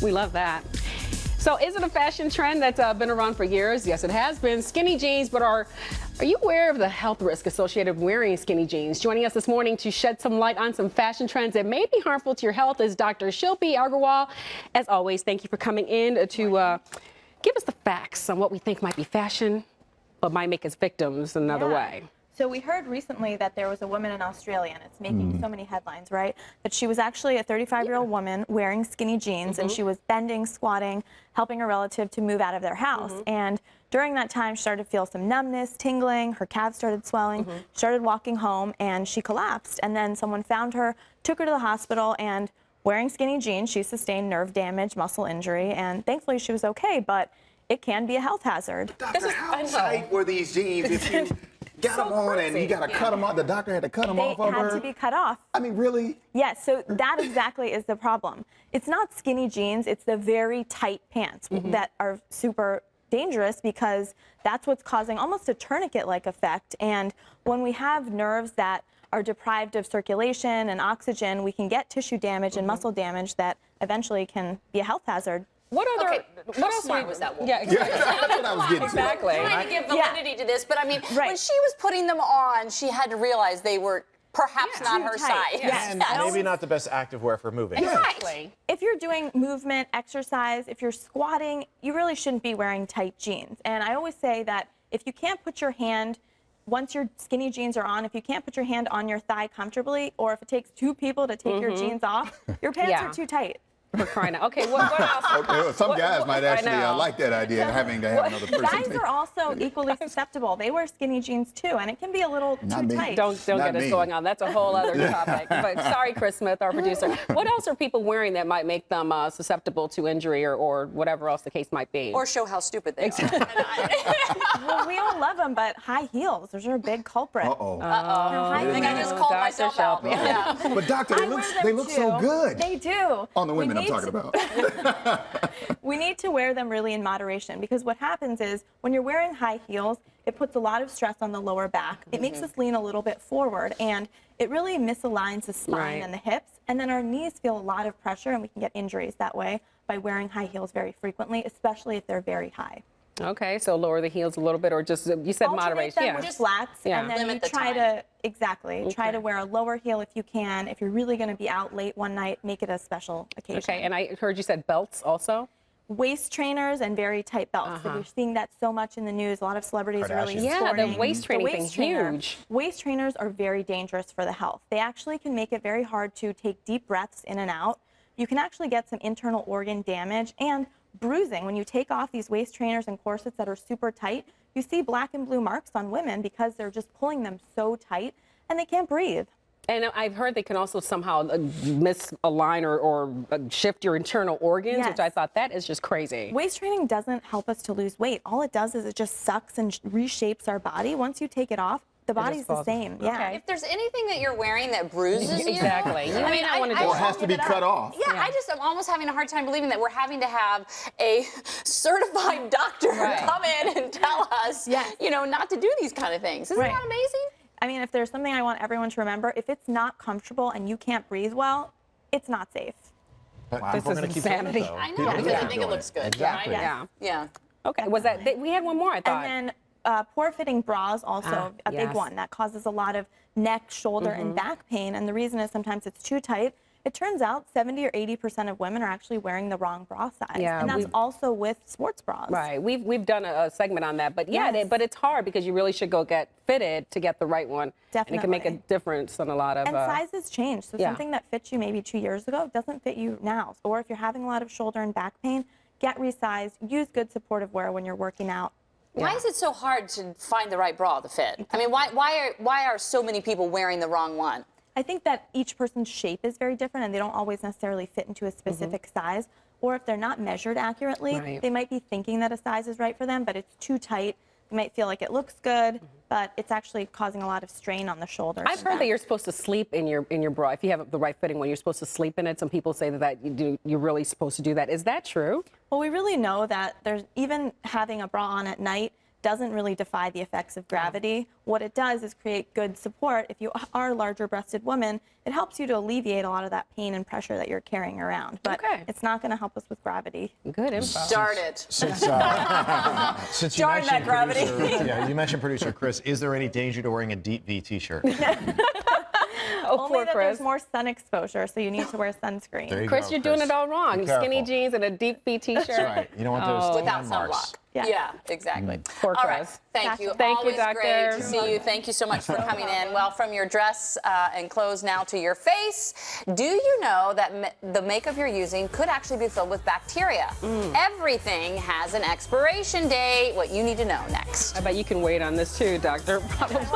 We love that. So is it a fashion trend that's been around for years? Yes, it has been. Skinny jeans, but are you aware of the health risk associated with wearing skinny jeans? Joining us this morning to shed some light on some fashion trends that may be harmful to your health is Dr. Shilpi. As always, thank you for coming in to give us the facts on what we think might be fashion, but might make us victims another way. So we heard recently that there was a woman in Australia, and it's making so many headlines, right? That she was actually a 35-year-old woman wearing skinny jeans, and she was bending, squatting, helping a relative to move out of their house. And during that time, she started to feel some numbness, tingling, her calves started swelling, started walking home, and she collapsed. And then someone found her, took her to the hospital, and wearing skinny jeans, she sustained nerve damage, muscle injury, and thankfully she was okay, but it can be a health hazard. Doctor, how tight were these jeans if you got them on and you got to cut them off? The doctor had to cut them off of her? They had to be cut off. I mean, really? Yes, so that exactly is the problem. It's not skinny jeans, it's the very tight pants that are super dangerous because that's what's causing almost a tourniquet-like effect. And when we have nerves that are deprived of circulation and oxygen, we can get tissue damage and muscle damage that eventually can be a health hazard. What else smart was that woman? Yeah, exactly. That's what I was getting to. Exactly. Trying to give validity to this, but I mean, when she was putting them on, she had to realize they were perhaps not her size. Yes. And maybe not the best activewear for moving. Exactly. If you're doing movement, exercise, if you're squatting, you really shouldn't be wearing tight jeans. And I always say that if you can't put your hand, once your skinny jeans are on, if you can't put your hand on your thigh comfortably, or if it takes two people to take your jeans off, your pants are too tight. We're crying out. Okay, what else? Okay, well, some guys might actually like that idea of having to have another person. Guys are also equally susceptible. They wear skinny jeans too, and it can be a little too tight. Don't Not get us me. going on. That's a whole other topic. But sorry, Chris Smith, our producer. What else are people wearing that might make them susceptible to injury or whatever else the case might be? Or show how stupid they are. Well, we all love them, but high heels, those are a big culprit. I think I just called myself out. Yeah. But doctor, they look so good. They do. On the women I'm talking about. We need to wear them really in moderation because what happens is when you're wearing high heels, it puts a lot of stress on the lower back. It makes us lean a little bit forward, and it really misaligns the spine and the hips, and then our knees feel a lot of pressure, and we can get injuries that way by wearing high heels very frequently, especially if they're very high. Okay, so lower the heels a little bit, or just, you said moderation. Them with flats, and then Limit you the try time. to, try to wear a lower heel if you can. If you're really going to be out late one night, make it a special occasion. Okay, and I heard you said belts also? Waist trainers and very tight belts. So you're seeing that so much in the news. A lot of celebrities are really sporting the waist training thing's huge. Waist trainers are very dangerous for the health. They actually can make it very hard to take deep breaths in and out. You can actually get some internal organ damage and bruising. When you take off these waist trainers and corsets that are super tight, you see black and blue marks on women because they're just pulling them so tight and they can't breathe. And I've heard they can also somehow misalign or shift your internal organs, which I thought that is just crazy. Waist training doesn't help us to lose weight. All it does is it just sucks and reshapes our body. Once you take it off, the body's the same. Yeah. If there's anything that you're wearing that bruises you, Exactly. You may not want to do Or it. has to be cut off. Yeah, I'm almost having a hard time believing that we're having to have a certified doctor come in and tell us, not to do these kind of things. Isn't that amazing? I mean, if there's something I want everyone to remember, if it's not comfortable and you can't breathe well, it's not safe. This is insanity. I know, because I think it looks good. Exactly. Yeah. Okay, was that, we had one more, I thought. And then poor-fitting bras also a big one that causes a lot of neck, shoulder, and back pain. And the reason is sometimes it's too tight. It turns out 70 or 80% of women are actually wearing the wrong bra size. Yeah, and that's also with sports bras. Right. We've done a segment on that, but but it's hard because you really should go get fitted to get the right one. Definitely. And it can make a difference on a lot of. And sizes change. So something that fit you maybe 2 years ago doesn't fit you now. Or if you're having a lot of shoulder and back pain, get resized. Use good supportive wear when you're working out. Why is it so hard to find the right bra to fit? I mean, why are so many people wearing the wrong one? I think that each person's shape is very different and they don't always necessarily fit into a specific size. Or if they're not measured accurately, they might be thinking that a size is right for them, but it's too tight. You might feel like it looks good, but it's actually causing a lot of strain on the shoulders. I've heard that you're supposed to sleep in your bra. If you have the right fitting one, you're supposed to sleep in it. Some people say that you're really supposed to do that. Is that true? Well, we really know that there's even having a bra on at night doesn't really defy the effects of gravity. What it does is create good support. If you are a larger breasted woman, it helps you to alleviate a lot of that pain and pressure that you're carrying around. But it's not going to help us with gravity. Good info. Start it. Since you Darn that mentioned gravity. yeah, you mentioned producer Chris, is there any danger to wearing a deep V t-shirt? Only that there's more sun exposure, so you need to wear sunscreen. There you Chris, go, you're doing it all wrong. Be Skinny careful. jeans and a deep V t-shirt. That's right. You don't want those Without landmarks. sunblock. Yeah. Yeah, exactly. Poor All right. Chris. Thank you. Thank you, Always doctor. great to see you. Thank you so much for coming in. Well, from your dress and clothes now to your face, do you know that the makeup you're using could actually be filled with bacteria? Everything has an expiration date. What you need to know next. I bet you can wait on this too, doctor. Probably.